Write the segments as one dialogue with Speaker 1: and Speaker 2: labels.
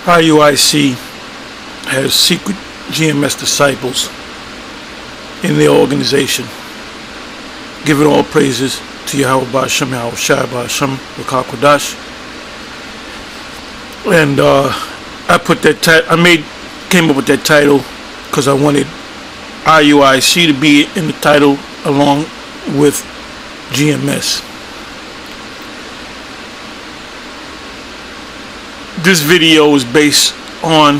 Speaker 1: IUIC has secret GMS disciples in their organization, giving all praises to Yahweh Ba'Shem, Yahweh Shai Ba'Shem, Rakakwadash. And I put that came up with that title because I wanted IUIC to be in the title along with GMS. This video is based on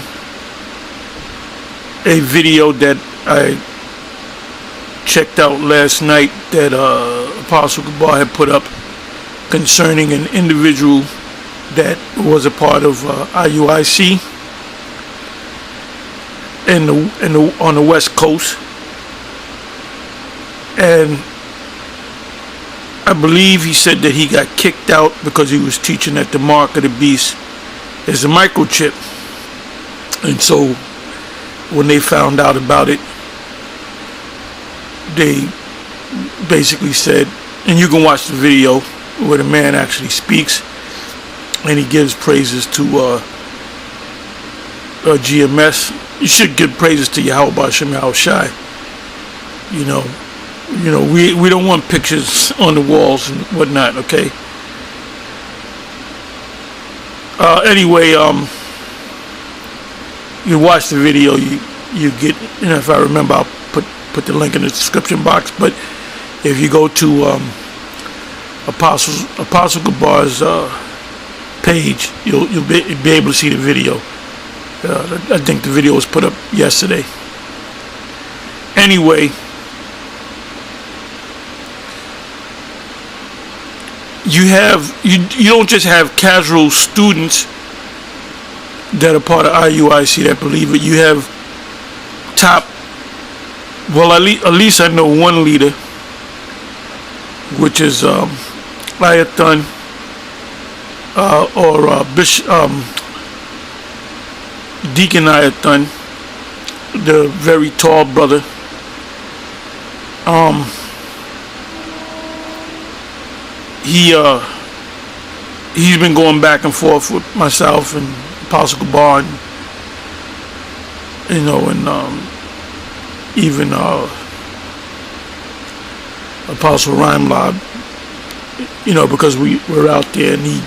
Speaker 1: a video that I checked out last night that Apostle Gabar had put up concerning an individual that was a part of IUIC on the West Coast, and I believe he said that he got kicked out because he was teaching that the mark of the beast is a microchip. And so when they found out about it, they basically said, and you can watch the video where the man actually speaks and he gives praises to GMS. You should give praises to Yahweh Ba'Shem, Yahweh Shai. You know, we don't want pictures on the walls and whatnot, okay? Anyway, you watch the video, you get, if I remember, I'll put the link in the description box. But if you go to Apostle Gabar's page, you'll be able to see the video. I think the video was put up yesterday. Anyway, you don't just have casual students that are part of IUIC that believe it. You have top, well, at least I know one leader, which is Ayathan or Bishop Deacon Ayathan, the very tall brother. He's been going back and forth with myself and Apostle Gabar, and even Apostle Rhymelab, because we were out there, and he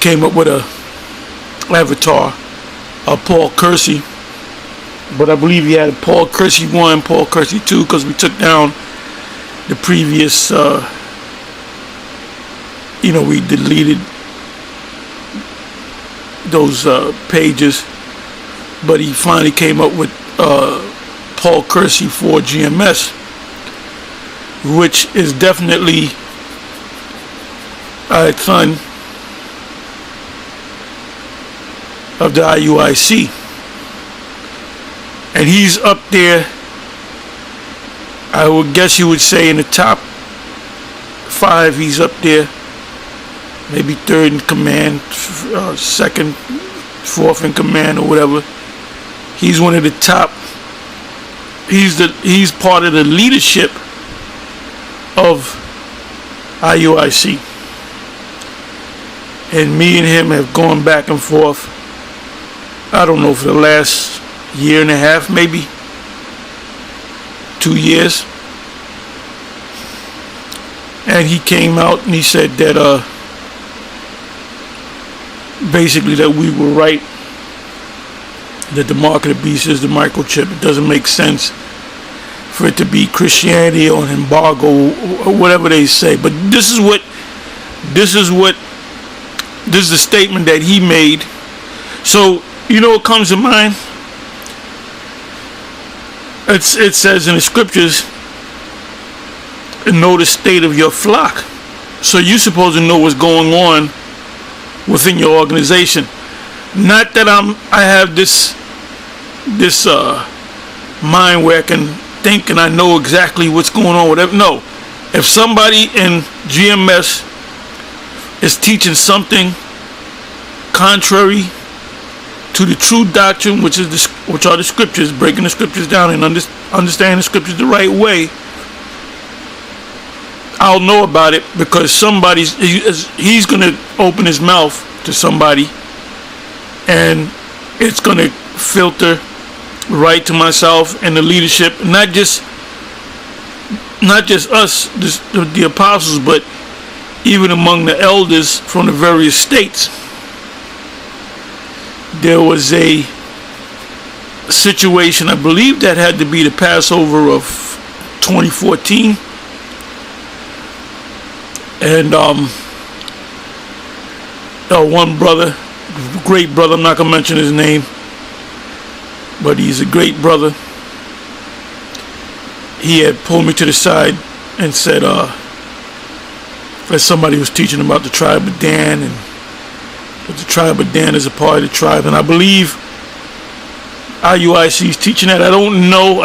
Speaker 1: came up with a avatar, Paul Kersey, but I believe he had a Paul Kersey 1, Paul Kersey 2, because we took down the previous, we deleted those pages, but he finally came up with Paul Kersey for GMS, which is definitely a son of the IUIC, and he's up there, I would guess you would say, in the top 5. He's up there, maybe 3rd in command, 2nd, 4th in command, or whatever. He's one of the top. He's part of the leadership of IUIC, and me and him have gone back and forth, I don't know, for the last year and a half, maybe 2 years. And he came out and he said that basically that we were right, that the mark of the beast is the microchip. It doesn't make sense for it to be Christianity or an embargo or whatever they say. But this is the statement that he made. So what comes to mind? It says in the scriptures, know the state of your flock. So you're supposed to know what's going on within your organization. Not that I have this mind where I can think and I know exactly what's going on, whatever. No. If somebody in GMS is teaching something contrary to the true doctrine, which are the scriptures, breaking the scriptures down and understanding the scriptures the right way, I'll know about it, because he's going to open his mouth to somebody and it's going to filter right to myself and the leadership, not just us, the apostles, but even among the elders from the various states. There was a situation, I believe that had to be the Passover of 2014, and one brother, great brother, I'm not going to mention his name, but he's a great brother. He had pulled me to the side and said that somebody was teaching about the tribe of Dan, and that the tribe of Dan is a part of the tribe, and I believe IUIC is teaching that. I don't know,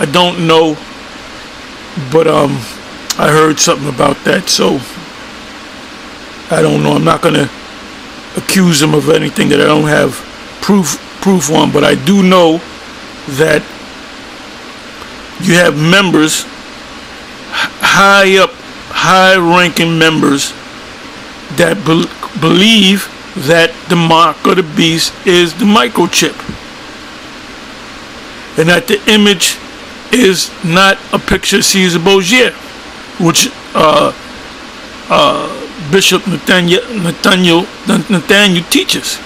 Speaker 1: but I heard something about that, so I don't know. I'm not going to accuse them of anything that I don't have proof on, but I do know that you have members, high-ranking members, that believe that the mark of the beast is the microchip, and that the image is not a picture of Caesar Borgia, which Bishop Nathaniel teaches.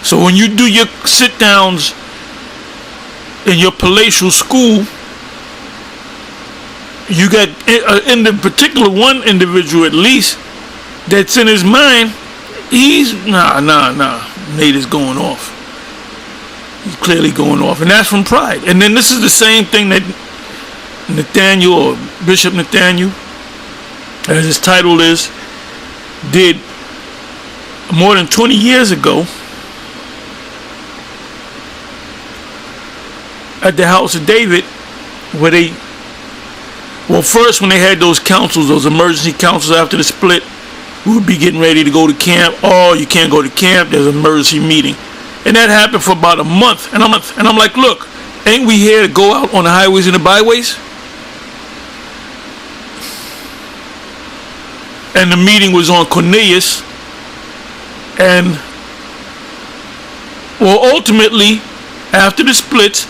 Speaker 1: So when you do your sit-downs in your palatial school, you got in the particular one individual at least that's in his mind, he's Nate is going off. He's clearly going off, and that's from pride. And then this is the same thing that Nathaniel, or Bishop Nathaniel, as his title is, did more than 20 years ago at the house of David, where first when they had those councils, those emergency councils after the split, we would be getting ready to go to camp. Oh, you can't go to camp, there's an emergency meeting. And that happened for about a month. And I'm like, look, ain't we here to go out on the highways and the byways? And the meeting was on Cornelius. And, ultimately, after the splits,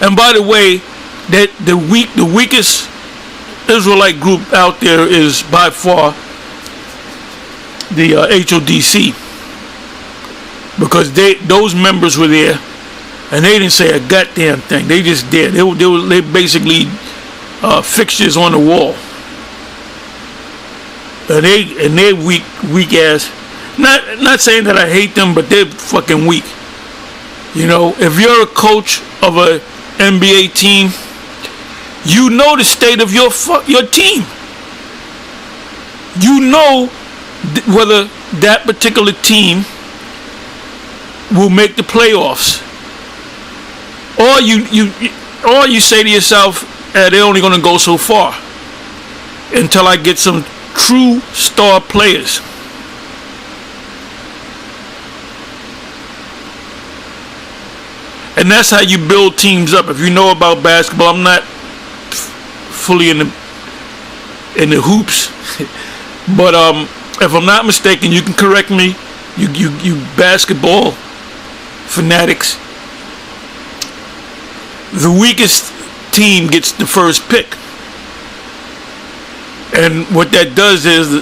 Speaker 1: and by the way, that the weakest Israelite group out there is by far the HODC, because those members were there, and they didn't say a goddamn thing. They just did. They basically fixtures on the wall, and they weak ass. Not saying that I hate them, but they're fucking weak. You know, if you're a coach of a NBA team, you know the state of your team. You know whether that particular team will make the playoffs, or you say to yourself, they're only going to go so far until I get some true star players. And that's how you build teams up. If you know about basketball, I'm not fully in the hoops, but if I'm not mistaken, you can correct me. You basketball fanatics. The weakest team gets the first pick, and what that does is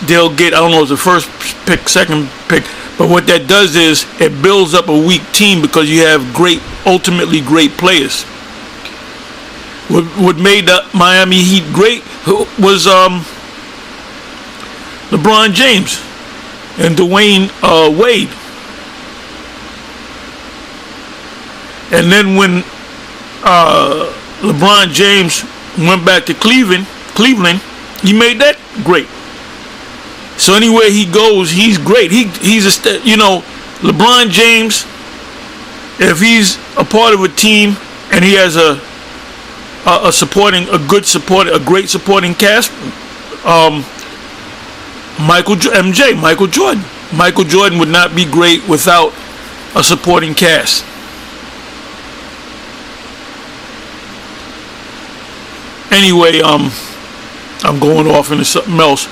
Speaker 1: they'll get, I don't know if it's the first pick, second pick, but what that does is it builds up a weak team because you have ultimately great players. What made the Miami Heat great was LeBron James and Dwayne Wade. And then when LeBron James went back to Cleveland, he made that great. So anywhere he goes, he's great. LeBron James, if he's a part of a team and he has a great supporting cast, Michael Jordan. Michael Jordan would not be great without a supporting cast. Anyway, I'm going off into something else.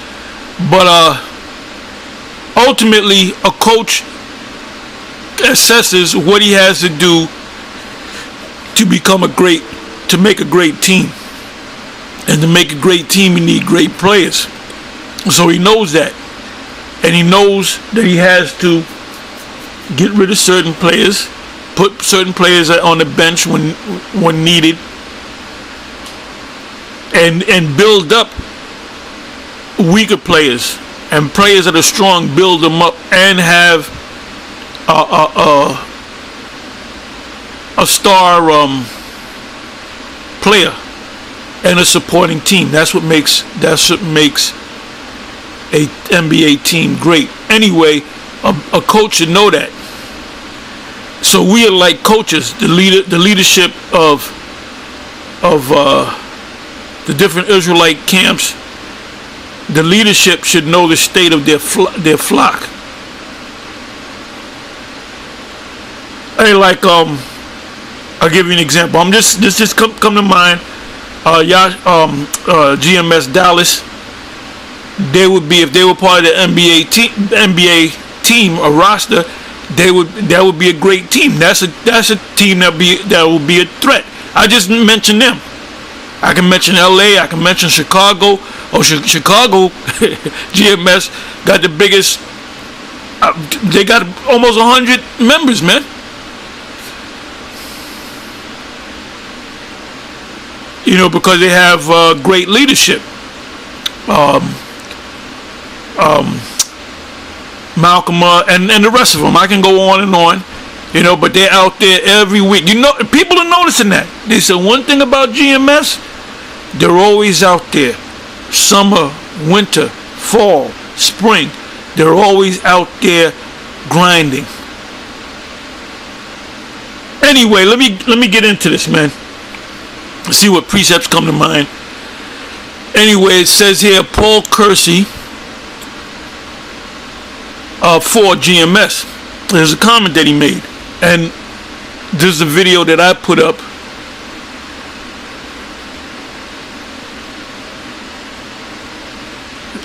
Speaker 1: But ultimately, a coach assesses what he has to do to make a great team. And to make a great team, you need great players. So he knows that. And he knows that he has to get rid of certain players, put certain players on the bench when needed, and build up weaker players, and players that are strong, build them up, and have a star player and a supporting team. That's what makes a NBA team great. Anyway, a coach should know that. So we are like coaches. The leadership of the different Israelite camps. The leadership should know the state of their flock. Hey, like I'll give you an example. This just come to mind. GMS Dallas. They would be, if they were part of the NBA team or roster, that would be a great team. That's a team that will be a threat. I just mentioned them. I can mention LA. I can mention Chicago. Chicago GMS got the biggest. They got almost 100 members, man. You know, because they have great leadership. Malcolm and the rest of them. I can go on and on, you know, but they're out there every week. You know, people are noticing that. They said one thing about GMS, they're always out there. Summer, winter, fall, spring, they're always out there grinding. Anyway, let me get into this, man. Let's see what precepts come to mind. Anyway, it says here, Paul Kersey for GMS. There's a comment that he made, and this is a video that I put up.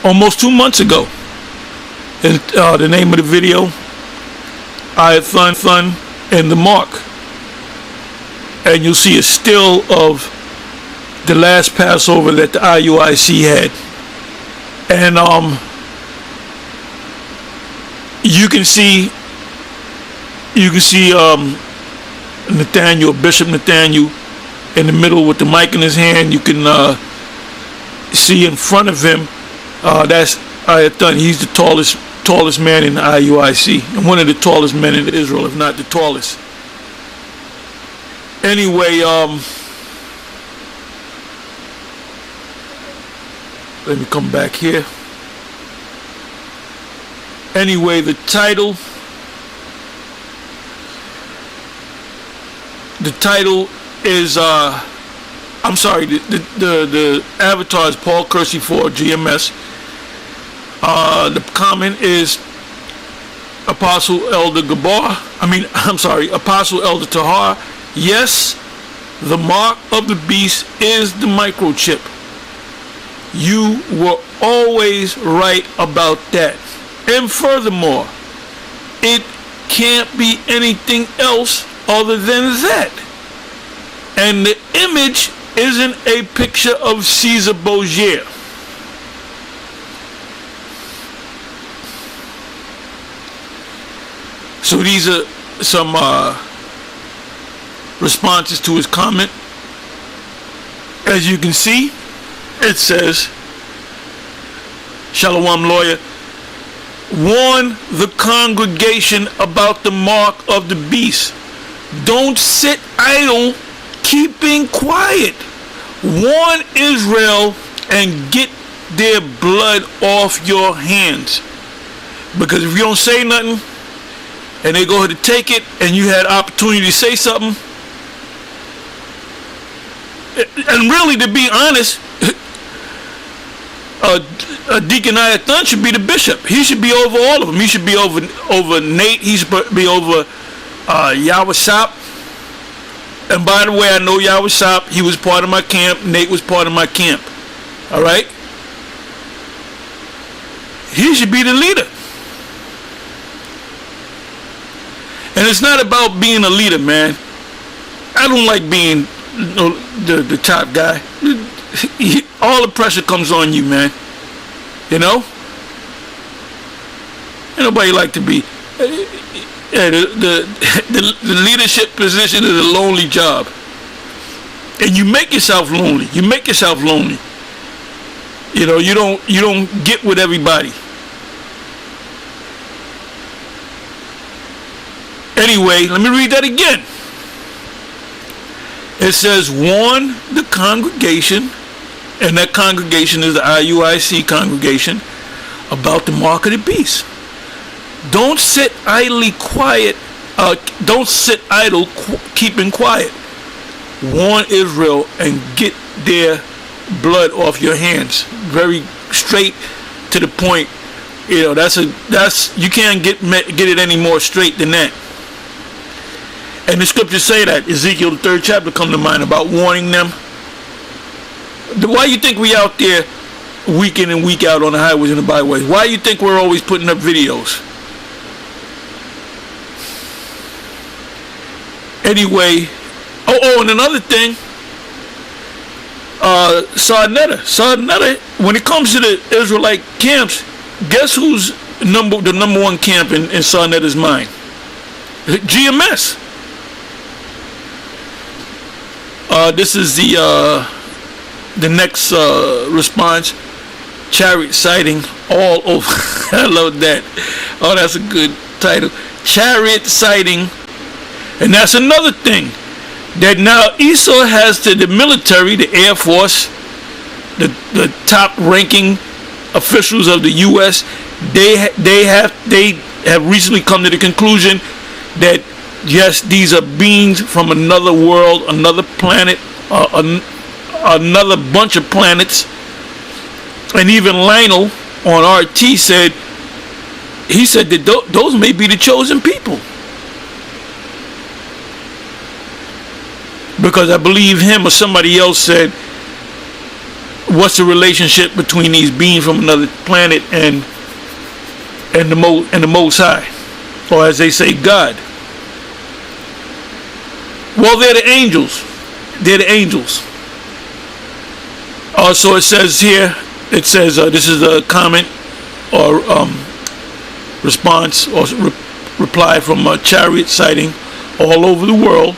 Speaker 1: Almost 2 months ago. And the name of the video, I had fun and the mark. And you'll see a still of the last Passover that the IUIC had. And you can see Nathaniel, Bishop Nathaniel, in the middle with the mic in his hand. You can see in front of him, that's Ayathan. He's the tallest man in the IUIC, and one of the tallest men in Israel, if not the tallest. Anyway, let me come back here. Anyway, the title is I'm sorry, the avatar is Paul Kersey for GMS. The comment is Apostle Elder Tahar. Yes, the mark of the beast is the microchip. You were always right about that. And furthermore, it can't be anything else other than that. And the image isn't a picture of Caesar Borgia. So these are some responses to his comment. As you can see, it says, Shalom Lawyer, warn the congregation about the mark of the beast. Don't sit idle, keeping quiet. Warn Israel and get their blood off your hands. Because if you don't say nothing, and they go ahead to take it, and you had opportunity to say something, and really, to be honest, Deacon Ayathan should be the bishop. He should be over all of them. He should be over Nate. He should be over Yawasap. And by the way, I know Yawasap. He was part of my camp. Nate was part of my camp. All right? He should be the leader. And it's not about being a leader, man. I don't like being the top guy. All the pressure comes on you, man. You know? Ain't nobody like to be. The leadership position is a lonely job. And you make yourself lonely. You make yourself lonely. You know, you don't get with everybody. Anyway, let me read that again. It says, warn the congregation, and that congregation is the IUIC congregation, about the mark of the beast. Don't sit idly quiet. Don't sit idle, keeping quiet. Warn Israel and get their blood off your hands. Very straight to the point. You know, that's you can't get it any more straight than that. And the scriptures say that. Ezekiel, the 3rd chapter, come to mind about warning them. Why you think we out there week in and week out on the highways and the byways? Why you think we're always putting up videos? Anyway, and another thing, Sarnetta, when it comes to the Israelite camps, guess who's the number one camp in Sarnetta's mind? GMS. This is the next response. Chariot sighting all over. I love that. Oh, that's a good title. Chariot sighting. And that's another thing. That now Esau has to the military, the Air Force, the top ranking officials of the U.S. They have recently come to the conclusion that yes, these are beings from another world, another planet, another bunch of planets. And even Lionel on RT said that those may be the chosen people. Because I believe him or somebody else said, what's the relationship between these beings from another planet and the Most High, or as they say, God? Well, they're the angels. They're the angels. So it says here. It says this is a comment or response or reply from a chariot sighting all over the world.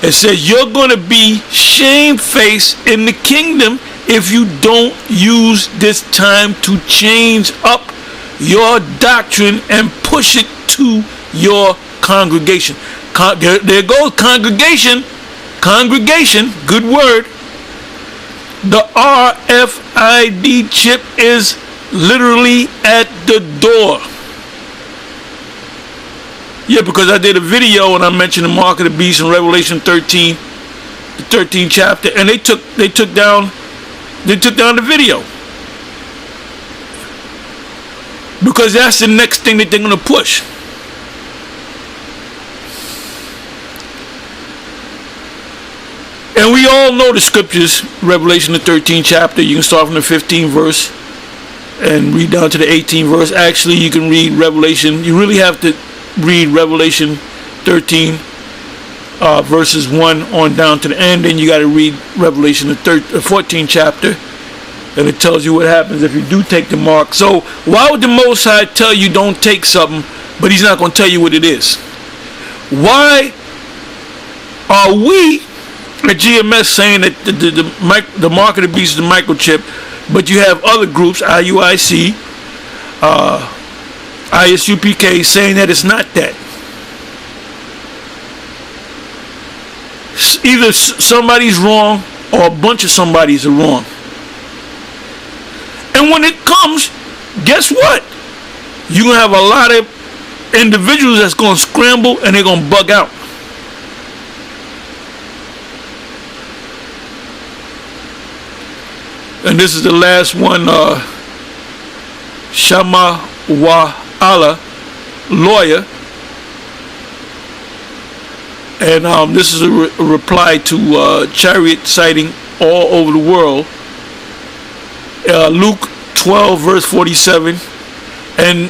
Speaker 1: It says, you're going to be shamefaced in the kingdom if you don't use this time to change up your doctrine and push it to your congregation. There goes congregation. Congregation, good word. The RFID chip is literally at the door. Yeah, because I did a video and I mentioned the mark of the beast in Revelation 13, the 13th chapter, and they took down the video. Because that's the next thing that they're going to push. And we all know the scriptures, Revelation the 13th chapter. You can start from the 15th verse and read down to the 18th verse. Actually, you can read Revelation. You really have to read Revelation 13 verses 1 on down to the end. Then you got to read Revelation the 14th chapter. And it tells you what happens if you do take the mark. So why would the Most High tell you don't take something, but he's not going to tell you what it is? Why are we at GMS saying that the mark of the beast is the microchip, but you have other groups, IUIC, ISUPK, saying that it's not that? Either somebody's wrong or a bunch of somebodies are wrong. And when it comes, guess what? You're going to have a lot of individuals that's going to scramble and they're going to bug out. And this is the last one, Shama Wa'ala, lawyer. And this is a reply to chariot sighting all over the world. Luke 12 verse 47. and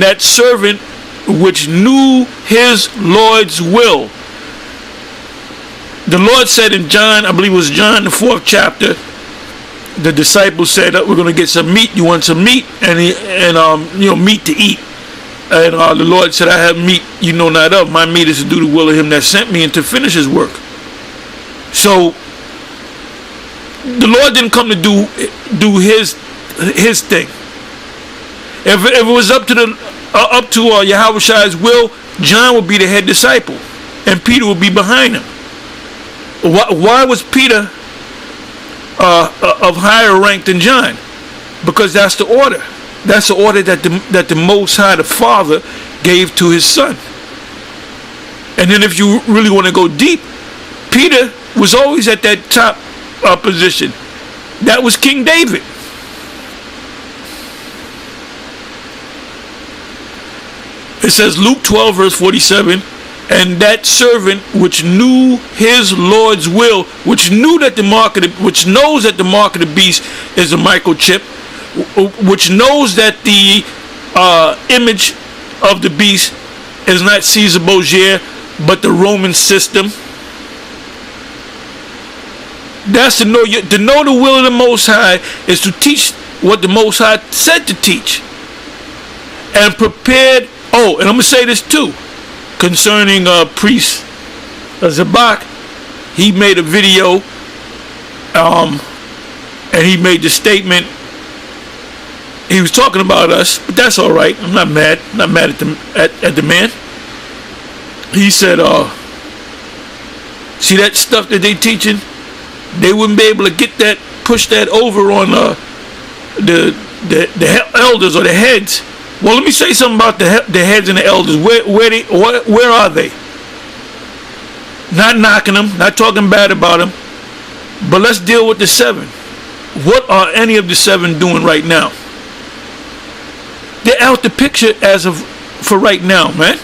Speaker 1: that servant which knew his Lord's will. The Lord said in John, I believe it was John, the 4th chapter, the disciples said, we're going to get some meat. You want some meat? And meat to eat. And the Lord said, I have meat you know not of. My meat is to do the will of him that sent me and to finish his work. So the Lord didn't come to do his thing. If it was up to Yahushai's will, John would be the head disciple, and Peter would be behind him. Why was Peter of higher rank than John? Because that's the order. That's the order that the Most High, the Father, gave to his Son. And then if you really want to go deep, Peter was always at that top position. That was King David. It says, Luke 12 verse 47, and that servant which knew his Lord's will, which knows that the mark of the beast is a microchip, which knows that the image of the beast is not Caesar Borgia, but the Roman system. That's to know the will of the Most High is to teach what the Most High said to teach, and prepared. Oh, and I'm gonna say this too, concerning priest Zabak. He made a video, and he made the statement. He was talking about us, but that's all right. I'm not mad. I'm not mad at the man. He said, see that stuff that they teaching? They wouldn't be able to push that over on the elders or the heads. Well, let me say something about the heads and the elders. Where are they? Not knocking them, not talking bad about them, but let's deal with the 7. What are any of the 7 doing right now? They're out the picture for right now, man.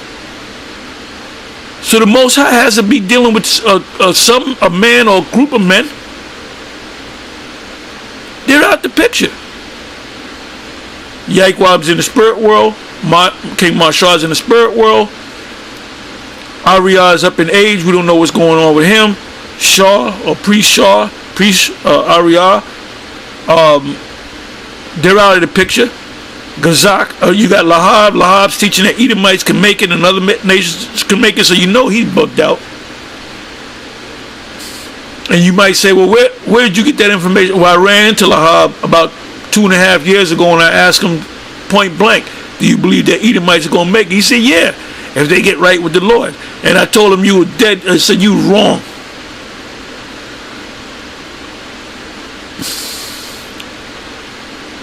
Speaker 1: So the Most High has to be dealing with a man or a group of men. They're out the picture. Yaikwab's in the spirit world. King Marshar's in the spirit world. Arya is up in age. We don't know what's going on with him. Priest Arya. They're out of the picture. Gazak, you got Lahab. Lahab's teaching that Edomites can make it and other nations can make it, so you know he's bugged out. And you might say, well, where did you get that information? Well, I ran into Lahab about 2.5 years ago, and I asked him point blank, do you believe that Edomites are going to make it? He said, yeah, if they get right with the Lord. And I told him, you were dead. I said, you were wrong.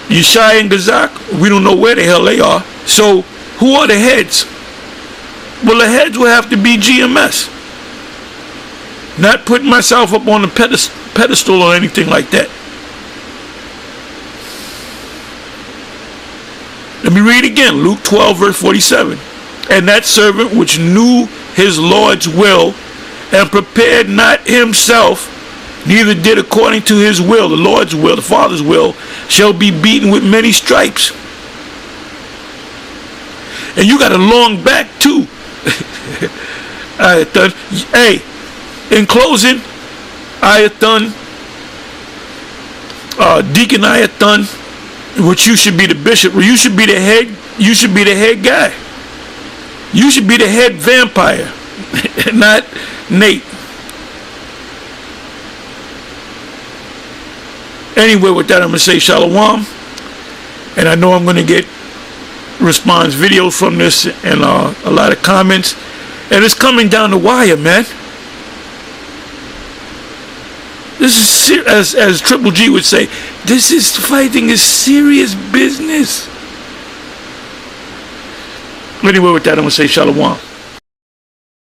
Speaker 1: Yeshai and Gazak, we don't know where the hell they are. So who are the heads? Well, the heads will have to be GMS. Not putting myself up on a pedestal or anything like that. Let me read again. Luke 12 verse 47. And that servant which knew his Lord's will and prepared not himself, neither did according to his will, the Lord's will, the Father's will, shall be beaten with many stripes. And you got a long back too. Hey, in closing, Ayathan, Deacon Ayathan, which you should be the bishop, you should be the head, you should be the head guy. You should be the head vampire, not Nate. Anyway, with that, I'm going to say shalom. And I know I'm going to get response videos from this and a lot of comments. And it's coming down the wire, man. This is, as Triple G would say, fighting is serious business. Anyway, with that, I'm going to say shalom.